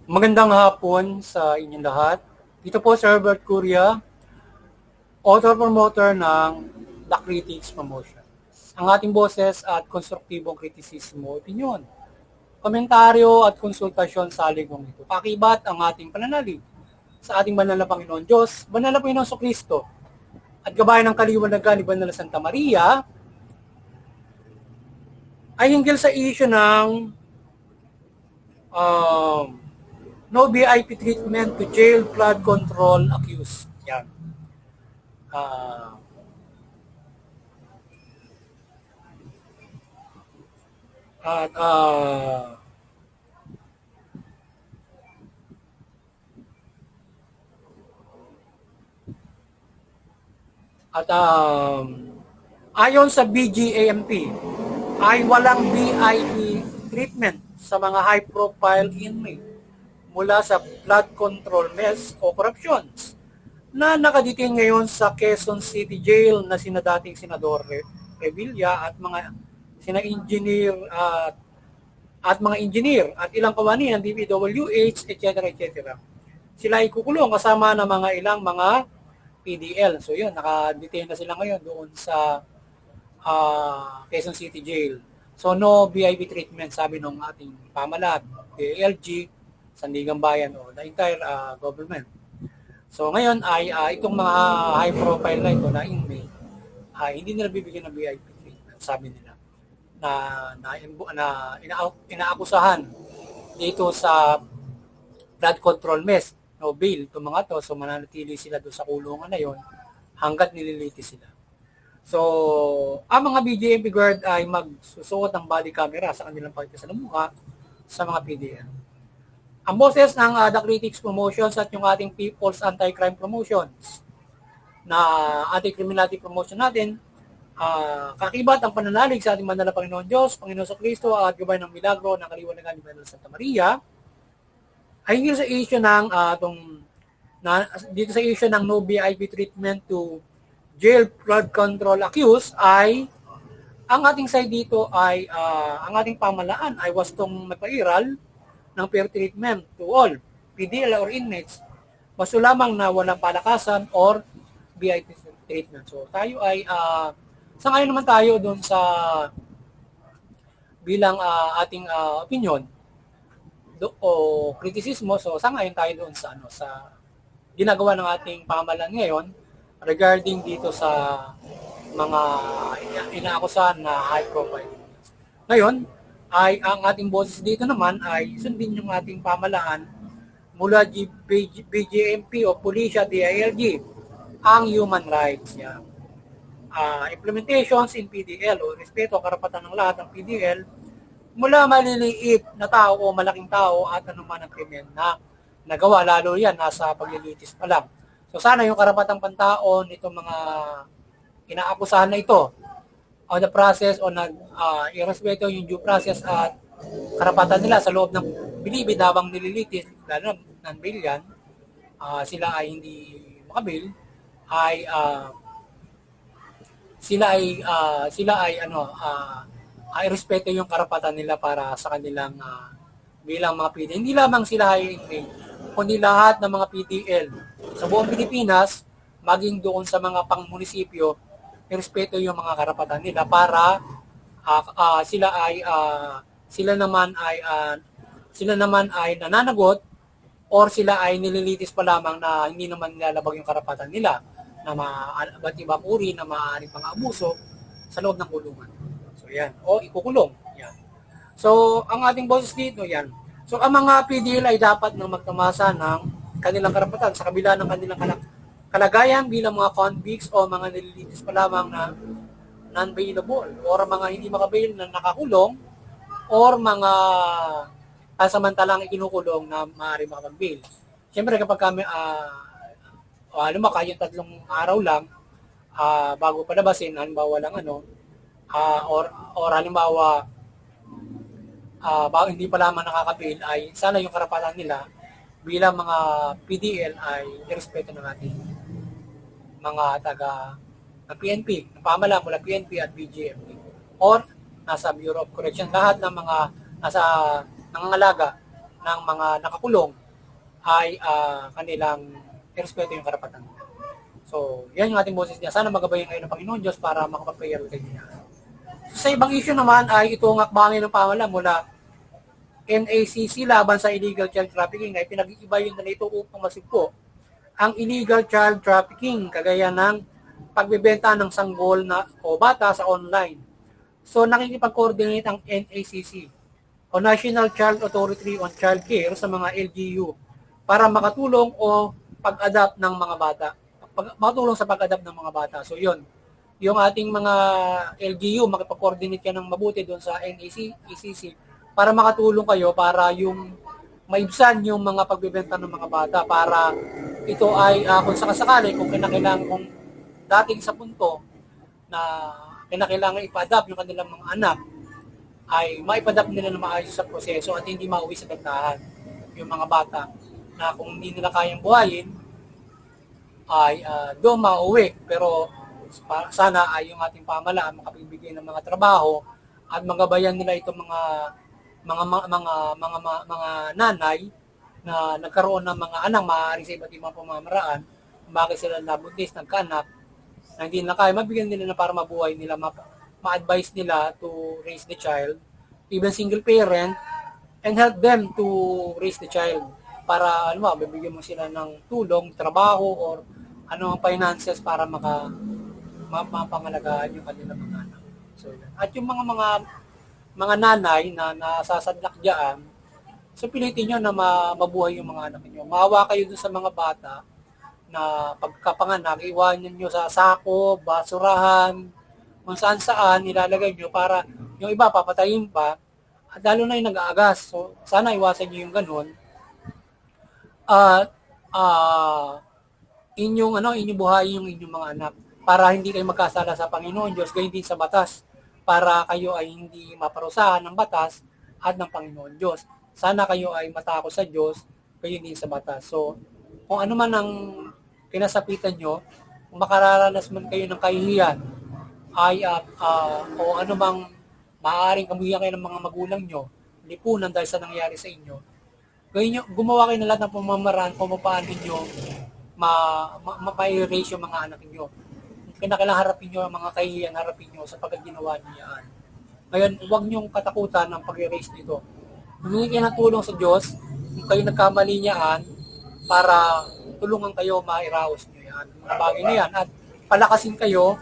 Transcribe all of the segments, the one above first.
Magandang hapon sa inyong lahat. Dito po si Herbert Curia, author-promoter ng The Critics Promotion. Ang ating boses at konstruktibong kritisismo, opinyon, komentaryo at konsultasyon sa ligong ito. Kakibat ang ating pananalig sa ating banal na Panginoon Diyos, banal na Panginoon Kristo, at gabayan ng kaliwanagan ni Banal na Santa Maria, ay hinggil sa issue ng no VIP treatment to jail flood control accused. Yan. Ayon sa BGAMP, ay walang VIP treatment sa mga high-profile inmate mula sa flood control mess o corruptions na nakadetain ngayon sa Quezon City Jail na sina dating Senador Revilla at mga sina engineer at mga engineer at ilang kawani ng DPWH, etc. etc. Sila ay kukulong kasama ng mga ilang mga PDL. So yun, naka-detain na sila ngayon doon sa Quezon City Jail. So no VIP treatment, sabi ng ating pamalag, DILG, Sandigan Bayan o the entire government. So ngayon ay itong mga high profile na ito na inmate, hindi nila bibigyan ng VIP treatment, sabi nila, na inaakusahan dito sa flood control mess, no bail, itong mga to, so mananatili sila doon sa kulungan na yon hanggat nililitis sila. So, ang mga BGMP guard ay magsusuot ng body camera sa kanilang pagkasalamuha sa mga PDL. Ang boses ng The Critics Promotions at yung ating People's Anti-Crime Promotions na anti-criminality promotion natin, kakibat ang pananalig sa ating banal na Panginoon Diyos, Panginoon Kristo at gabay ng milagro ng kaliwanagan ni Banal Santa Maria, ay hinggil sa issue ng dito sa issue ng no VIP treatment to jail flood control accused ay ang ating side dito ay ang ating pamalaan ay wastong magpairal ng fair treatment to all PDL or inmates basta lamang na walang palakasan or VIP treatment. So tayo ay sangayon naman tayo doon sa bilang ating opinion o kritisismo. So sangayon tayo doon sa sa ginagawa ng ating pamalaan ngayon regarding dito sa mga inaakusahan na high profile. Ngayon, ay ang ating boses dito naman ay sundin yung ating pamalaan mula BGMP o Pulisya, DILG, ang human rights niya. Implementations in PDL o respeto karapatan ng lahat ng PDL mula maliliit na tao o malaking tao at anuman ang krimen na nagawa, lalo yan nasa paglilitis pa lang. So sana yung karapatang pantao nitong mga inaakusahan na ito on the process o irespeto yung due process at karapatan nila sa loob ng bilibid habang nililitis, lalo ng bail yan, sila ay hindi makabail, ay sila ay irespeto yung karapatan nila para sa kanilang bilang mga PDL. Hindi lamang sila ay kundi lahat ng mga PDL sa buong Pilipinas, maging doon sa mga pang-munisipyo, irespeto yung mga karapatan nila para sila naman ay nananagot or sila ay nililitis pa lamang na hindi naman nilalabag yung karapatan nila na ba't ibang uri na maaaring pang-abuso sa loob ng kulungan. So yan, o ikukulong. Yan. So ang ating boses dito, yan. So ang mga PDL ay dapat nang magtamasa ng kanilang karapatan sa kabila ng kanilang kalagayan bilang mga convicts o mga nililitis pa lamang na non-bailable or mga hindi makabail na nakakulong or mga samantalang ikinukulong na maaari makapag-bail. Siyempre kapag kami kahit 3 araw lang bago palabasin, halimbawa lang or halimbawa hindi pa lamang nakakabail, ay sana yung karapatan nila bilang mga PDL ay irespeto ng ating mga taga ng PNP, ng pamalaan mula PNP at BGMP or nasa Bureau of Correction, lahat ng mga nasa nangangalaga ng mga nakakulong ay kanilang irespeto yung karapatan nila. So, yan yung ating boses niya. Sana magabayan kayo ng Panginoon Diyos para makapag-priority niya. So, sa ibang issue naman ay itong hakbangin ng pamahalaan mula NACC laban sa illegal child trafficking ay pinag-iibayin na ito upang masugpo ang illegal child trafficking kagaya ng pagbebenta ng sanggol na o bata sa online. So nakikipag-coordinate ang NACC o National Child Authority on Child Care sa mga LGU para makatulong o pag-adapt ng mga bata. Makatulong sa pag-adapt ng mga bata. So yun, yung ating mga LGU, makipag-coordinate ka ng mabuti doon sa NACC para makatulong kayo para yung maibsan yung mga pagbebenta ng mga bata para ito ay kung sakasakali kung kinakailangan kung dating sa punto na kinakailangan ipa-adapt yung kanilang mga anak ay maipa-adapt nila na maayos sa proseso at hindi mauwi sa gandahan yung mga bata na kung hindi nila kayang buhayin ay doon mauwi pero sana ay yung ating pamahalaan makapagbigay ng mga trabaho at magabayan nila itong mga nanay na nagkaroon ng mga anak maaari sa iba't ibang pamamaraan, bakit sila nabuntis, nagkaanak, na hindi na kaya, mabigyan nila na para mabuhay nila, ma-advise nila to raise the child, even single parent, and help them to raise the child. Para, bibigyan mo sila ng tulong, trabaho, or ang finances para mapangalagaan yung kanilang mga anak. So, at yung mga nanay na nasasadlak diyan, so pilitin nyo na mabuhay yung mga anak niyo. Maawa kayo dun sa mga bata na pagkapanganak, iwanan nyo sa sako, basurahan, kung saan nilalagay nyo para yung iba papatayin pa, at lalo na yung nag-aagas. So sana iwasan nyo yung ganun. At inyong buhayin yung inyong mga anak para hindi kayo magkasala sa Panginoon Diyos, gayon din sa batas para kayo ay hindi maparusahan ng batas at ng Panginoon Diyos. Sana kayo ay matakot sa Diyos, kayo din sa batas. So, kung ano man ang kinasapitan nyo, kung makararanas man kayo ng kahihiyan, o ano bang maaaring kamuhiyan kayo ng mga magulang nyo, lipunan dahil sa nangyari sa inyo, gumawa kayo ng lahat ng pamamaraan kung paano nyo ma-erase yung mga anak nyo. Kinakailangan harapin nyo ang mga kahihiyan, harapin nyo sapagkat ginawa niyo yan. Ngayon, huwag nyong katakutan ng pag-erase nito. Humingi kayo ng tulong sa Diyos kung kayo nagkamali niyaan para tulungan kayo ma-erase nyo yan. Mga bagay na yan. At palakasin kayo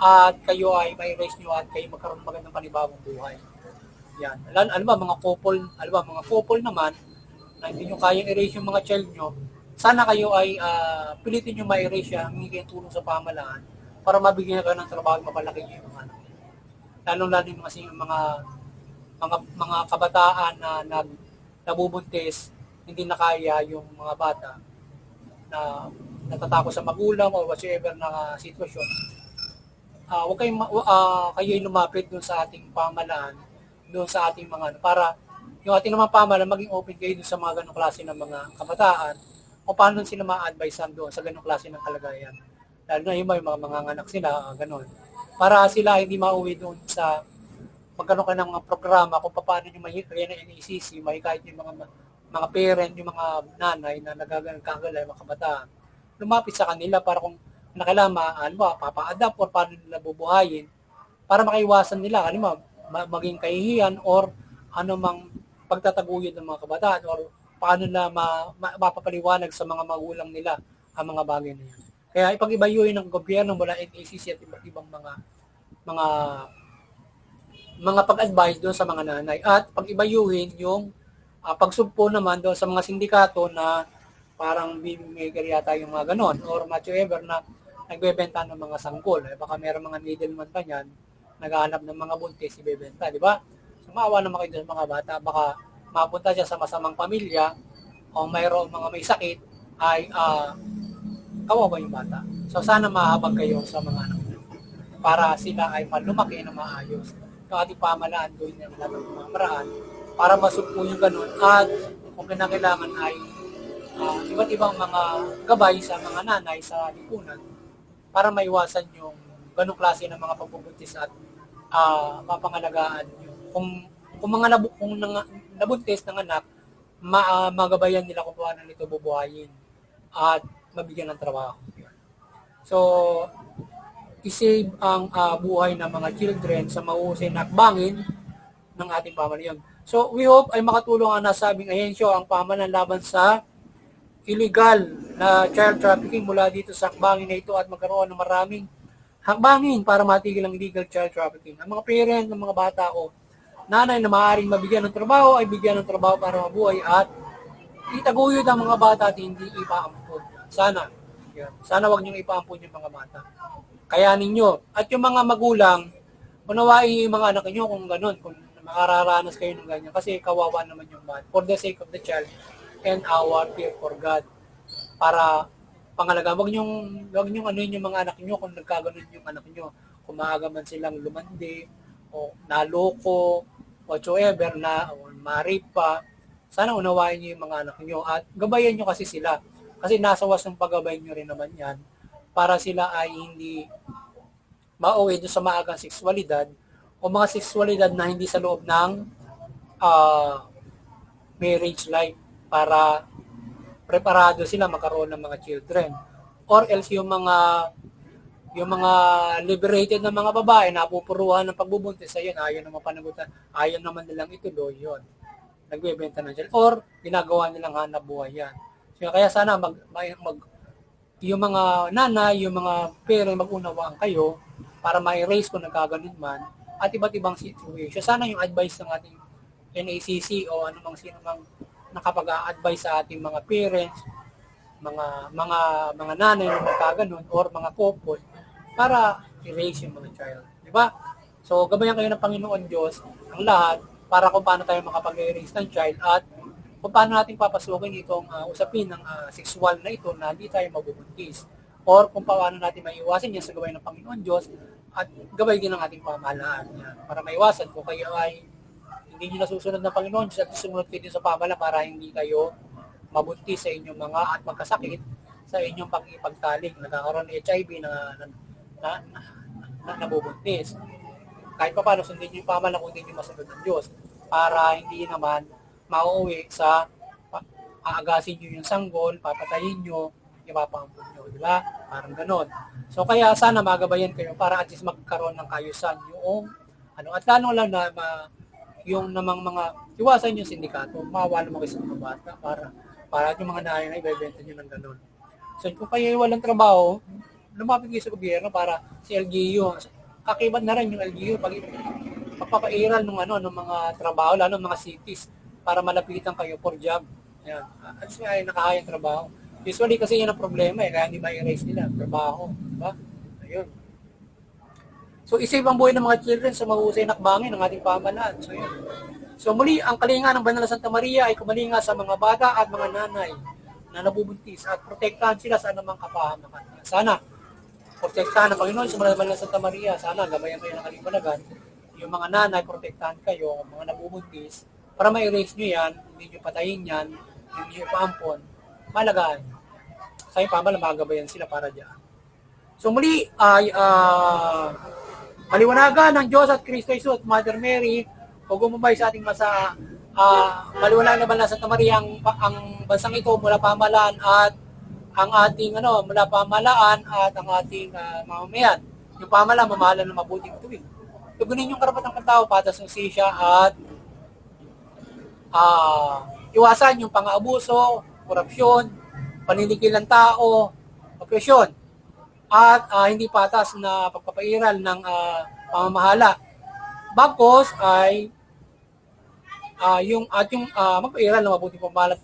at kayo ay ma-erase nyo at kayo magkaroon ng magandang panibagong buhay. Yan. Alam ba, mga couple naman na hindi nyo kayang erase yung mga child nyo, sana kayo ay pilitin nyo ma-erase yan, humingi kayo tulong sa pamahalaan para mabigyan kayo ng trabaho at mapalaki nyo yung mga anak. Lalong-lalo yung kasi yung mga kabataan na nabubuntis, hindi na kaya yung mga bata na natatakot sa magulang o whatsoever na sitwasyon. Huwag kayo lumapit doon sa ating pamahalaan, doon sa ating mga para yung ating naman pamahalaan maging open kayo doon sa mga ganong klase ng mga kabataan o paano sila ma-advisean doon sa ganong klase ng kalagayan. Lalo na yung mga anak sila, gano'n. Para sila hindi mauwi doon sa magkaroon ka ng mga programa kung paano nyo mahikaya ng NACC, mahikayat yung mga parent, yung mga nanay na nagkagalay, mga kabataan. Lumapit sa kanila para kung kailangan papa-adapt or paano nila bubuhayin para makaiwasan nila, maging kahihiyan or mang pagtataguyod ng mga kabataan or paano na mapapaliwanag sa mga magulang nila ang mga bagay na yan. Kaya ipag-ibayuhin ng gobyerno mula NACC at iba't ibang mga pag-advise doon sa mga nanay at pag-ibayuhin yung pagsugpo naman doon sa mga sindikato na parang bibigay yata yung mga ganon or whatsoever na nagbebenta ng mga sanggol. Baka mayroong mga middleman pa niyan, naghahanap ng mga buntis, ibebenta, di ba? So maawa naman kayo sa mga bata, baka mapunta siya sa masamang pamilya o mayroong mga may sakit ay kawawa yung bata. So sana mahabag kayo sa mga anak nyo para sila ay malumaki na maayos. Yung ating pamahalaan doon ng lahat ng mga maraan para masugpo yung ganun at kung kinakailangan ay iba't ibang mga gabay sa mga nanay sa lipunan para maiwasan yung ganung klase ng mga pagbubuntis at mapangalagaan yung kung kung nabuntis ng anak, magabayan nila kung paano nito bubuhayin at mabigyan ng trabaho. So, isave ang buhay ng mga children sa mahusay na hakbangin ng ating pamahalaan. So, we hope ay makatulong ang nasabing ahensyo ang pamahalaan laban sa illegal na child trafficking mula dito sa hakbangin na ito at magkaroon ng maraming hakbangin para matigil ang illegal child trafficking. Ang mga parents ng mga bata o nanay na maaaring mabigyan ng trabaho ay bigyan ng trabaho para mabuhay at itaguyod ang mga bata at hindi ipaampun. Sana wag niyong ipaampun yung mga bata. Kaya ninyo. At yung mga magulang, unawain yung mga anak niyo kung ganun, kung makararanas kayo ng ganyan. Kasi kawawa naman yung bata. For the sake of the child and our fear for God. Para pangalaga, wag niyong anuin yung mga anak niyo kung nagkaganon yung anak niyo. Kung maaga man silang lumandi, o naloko, whatsoever, o marip pa, sana unawain niyo yung mga anak niyo at gabayan niyo kasi sila. Kasi nasa wasang paggabay niyo rin naman yan para sila ay hindi mauwi doon sa maagang sexualidad o mga sexualidad na hindi sa loob ng marriage life para preparado sila magkaroon ng mga children. Or else yung mga liberated na mga babae na pupuruhan ng pagbubuntis, ayun, ayaw naman panagutan, ayaw naman nilang ituloy yun. Nagbebenta ng child or ginagawa nilang hanap buhay yan. So, kaya sana yung mga nanay, yung mga parents mag-unawaan kayo para ma-erase kung nagkaganon man at iba't ibang situation. Sana yung advice ng ating NACC o anumang sino mang nakapag-a-advise sa ating mga parents, mga nanay na magkaganon or mga couple para i-raise yung mga child. Di ba? So, gabayan kayo ng Panginoon Diyos ang lahat para kung paano tayo makapag-raise ng child at kung paano natin papasukin itong usapin ng sexual na ito na hindi tayo mabubuntis. Or kung paano natin maiwasan yan sa gawain ng Panginoon Diyos at gabay din ng ating pamahalaan. Yan. Para maiwasan kung kayo ay hindi nyo nasusunod ng Panginoon Diyos at sumunod kayo din sa pamahalaan para hindi kayo mabuntis sa inyong mga at magkasakit sa inyong pag-ipagtalik. Nagkakaroon ng HIV na nabubuntis. Kahit pa paano sundin nyo yung pamahalaan kung hindi nyo masunod ng Diyos para hindi naman mauwi sa aagasin nyo yung sanggol, papatayin nyo, ipapampun nyo, di ba? Parang ganon. So kaya sana magabayan kayo para at least magkaroon ng kayusan yung at lalo lang na yung namang mga iwasan yung sindikato, mawala mo kayo sa mga bata para yung mga nanay na ibebenta nyo ng ganon. So kung kayo walang trabaho, lumapit kayo sa gobyerno para si LGU, kakibat na rin yung LGU pagpapairal ng mga trabaho, lalo ng mga cities para malapitan kayo for job. Yan. At ay nakahayang trabaho. Usually kasi yan ang problema kaya hindi ma-erase nila ang trabaho. Diba? Ayun. So, isave ang buhay ng mga children sa mahusay na hakbangin ng ating pamahalaan. So, yun. So, muli, ang kalinga ng Banal na Santa Maria ay kumalinga sa mga bata at mga nanay na nabubuntis at protektahan sila sa anumang kapahamakan. Sana, protektahan ng Panginoon sa Banal na Santa Maria. Sana, gabayan kayo ng kalipanagan. Yung mga nanay, protektahan kayo, mga nabubuntis, para ma-erase nyo yan, hindi nyo patayin yan, hindi nyo ipaampon, malagaan. Sa yung pamahalaan, magabayan sila para dyan. So muli ay maliwanagan ng Diyos at Kristo Jesus at Mother Mary, o gumabay sa ating maliwanagan na Banal na Santa Maria ang bansang ito mula pamahalaan at ang ating mula pamahalaan at ang ating mamamayan. Yung pamahalaan, mamahalan ng mabuting tuwing. Tugunin yung karapatang pantao, patas ng sisya at iwasan yung pang-aabuso, korupsyon, paninikil ng tao, opresyon, at hindi patas na pagpapairal ng pamamahala. Bagkos ay yung magpairal ng mabuting pamamahala,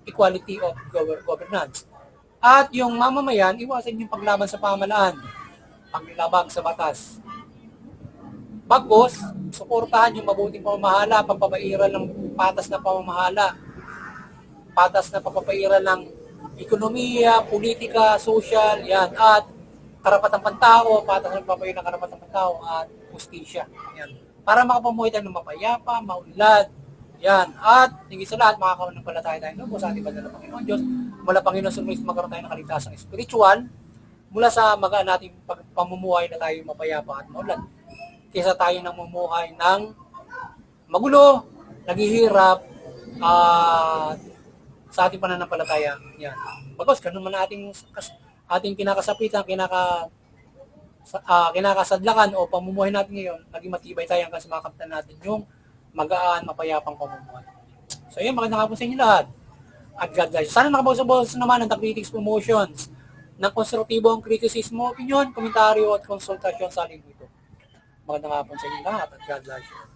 equality of governance. At yung mamamayan, iwasan yung paglaban sa pamahalaan, paglabag sa batas. Bagkos, suportahan yung mabuting pamamahala, pagpapairal ng patas na pamamahala, patas na pagpapairal ng ekonomiya, politika, social, yan, at karapatang pantao, patas na pagpapairal ng karapatang pantao, at justisya. Yan. Para makapamuhay tayo ng mapayapa, maunlad, yan. At higit sa lahat, makakapanampalataya tayo sa ating banal na Panginoon Diyos, mula Panginoon sa Kristo magkaroon tayo ng kaligtasang spiritual, mula sa magaan nating pamumuhay na tayo mapayapa at maunlad. Kaysa tayo namumuhay ng magulo, naghihirap, sa ating pananampalataya. Yan. Bagos, ganun man ating kinakasapitan, kinakasadlakan o pamumuhay natin ngayon, naging matibay tayo hanggang sa makamtan natin yung magaan, mapayapang pamumuhay. So yun, magandang hapon sa inyo lahat. At God bless. Sana nakabawsa naman ng The Critics Promotions ng konstruktibong kritisismo, opinion, komentaryo at konsultasyon sa linggo ito. Magandang hapon sa inyo lahat at God bless you.